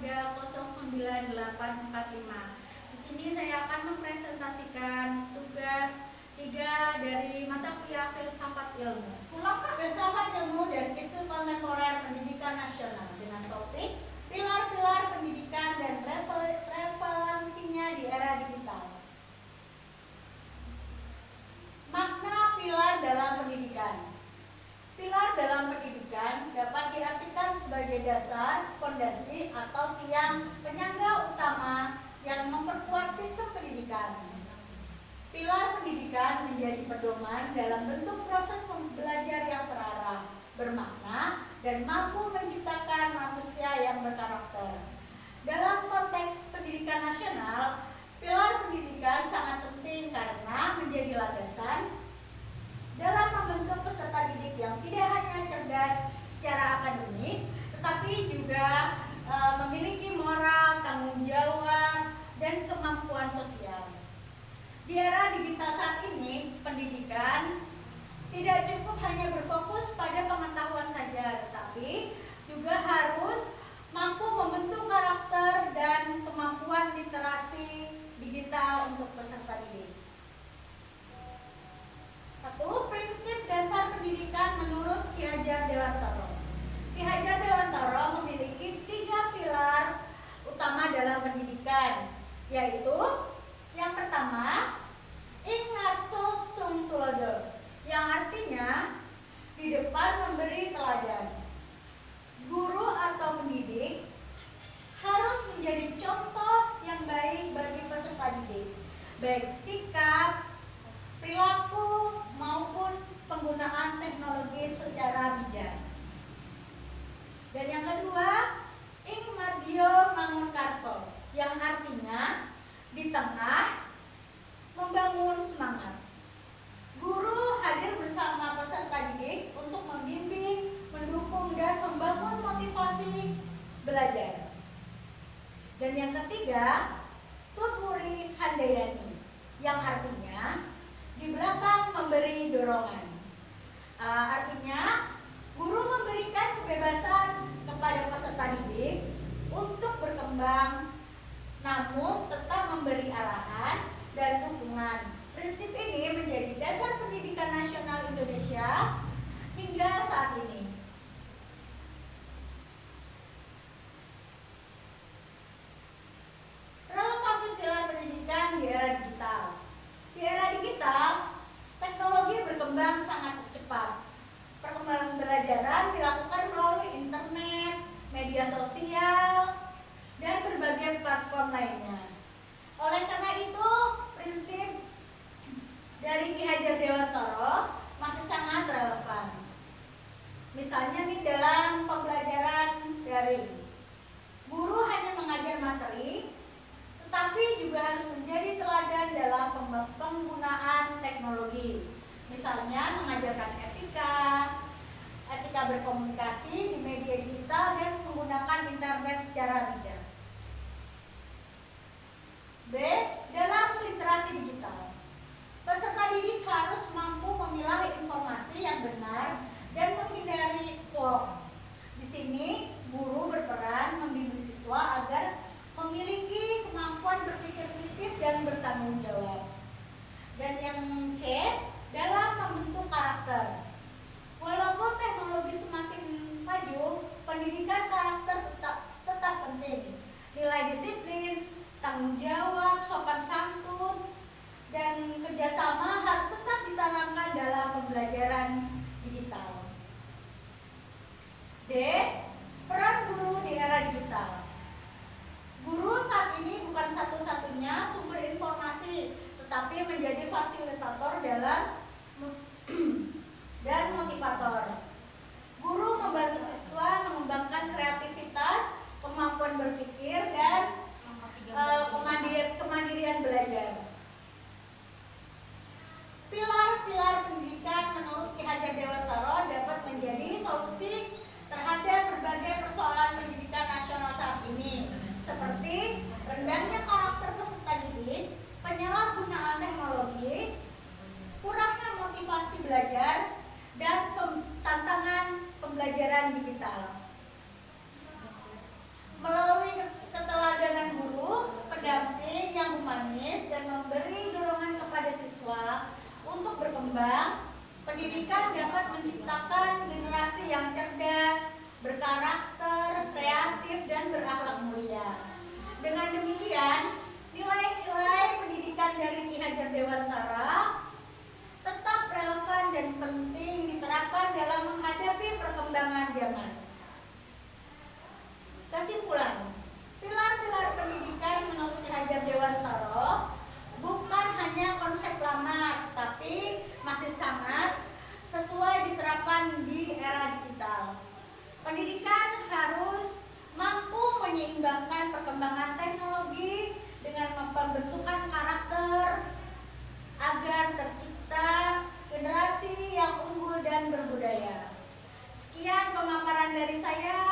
3098845. Di sini saya akan mempresentasikan tugas 3 dari mata kuliah Filsafat Ilmu. Ulangkah Filsafat Ilmu dan Isu Kontemporer Pendidikan Nasional dengan topik pilar-pilar pendidikan dan relevansinya di era digital. Makna pilar dalam pendidikan. Pilar dalam pendidikan dapat diartikan sebagai dasar, fondasi, atau tiang penyangga utama yang memperkuat sistem pendidikan. Pilar pendidikan menjadi pedoman dalam bentuk proses belajar yang terarah, bermakna, dan mampu menciptakan manusia yang berkarakter. Dalam konteks pendidikan nasional, pilar pendidikan sangat penting karena menjadi landasan dalam membentuk peserta didik yang tidak hanya cerdas secara akademik, tetapi juga memiliki moral, tanggung jawab, dan kemampuan sosial. Di era digital saat ini, pendidikan tidak cukup hanya berfokus pada pengetahuan saja, tetapi juga harus mampu membentuk karakter dan kemampuan literasi digital untuk peserta didik. 1. Prinsip dasar pendidikan menurut Ki Hajar Dewantara. Ki Hajar Dewantara memiliki 3 pilar utama dalam pendidikan, yaitu yang pertama, ing ngarso sung tulodo, yang artinya di depan memberi teladan. Guru atau pendidik harus menjadi contoh yang baik bagi peserta didik, baik sikap, perilaku, maupun penggunaan teknologi secara bijak. Dan yang kedua, ing madyo mangunkarso, yang artinya di tengah membangun semangat. Guru hadir bersama peserta didik untuk membimbing, mendukung, dan membangun motivasi belajar. Dan yang ketiga, tutmuri handayani, yang artinya di belakang memberi dorongan. Artinya guru memberikan kebebasan kepada peserta didik untuk berkembang, namun tetap memberi arahan dan dukungan. Prinsip ini menjadi dasar pendidikan nasional Indonesia hingga saat ini. Relevansi pilar pendidikan di era digital. Di era digital, teknologi berkembang sangat cepat. Perkembangan pembelajaran dilakukan melalui internet, media sosial, dan berbagai platform lainnya. Oleh karena itu, prinsip dari Ki Hajar Dewantara masih sangat relevan. Misalnya nih dalam pembelajaran daring, guru hanya mengajar materi, tetapi juga harus menjadi teladan dalam penggunaan teknologi. Misalnya mengajarkan etika berkomunikasi di media digital dan menggunakan internet secara bijak. B. Dalam literasi digital, peserta didik harus mampu memilah informasi yang benar dan menghindari hoax. Di sini, guru berperan membimbing siswa agar memiliki kemampuan berpikir kritis dan bertanggung jawab. Dan yang C, dalam membentuk karakter. Walaupun teknologi semakin maju, pendidikan karakter tetap penting. Nilai disiplin, tanggung jawab, sopan santun, dan kerjasama harus tetap ditanamkan dalam pembelajaran digital. D. Peran guru di era digital. Guru saat ini bukan satu-satunya sumber informasi, tetapi menjadi fasilitator dalam dan motivator. Guru membantu siswa mengembangkan kreativitas, kemampuan berpikir, dan kemandirian belajar. Pilar-pilar pendidikan menurut Ki Hajar Dewantara dapat menjadi solusi terhadap berbagai persoalan pendidikan nasional saat ini, seperti rendahnya karakter peserta didik, penyalahgunaan teknologi, kurangnya motivasi belajar, dan tantangan pembelajaran digital. Melalui digital. Pilar-pilar pendidikan menurut Ki Hajar Dewantara bukan hanya konsep lama, tapi masih sangat sesuai diterapkan di era digital. Pendidikan harus mampu menyeimbangkan perkembangan teknologi dengan pembentukan karakter agar tercipta generasi yang unggul dan berbudaya. Sekian pemaparan dari saya.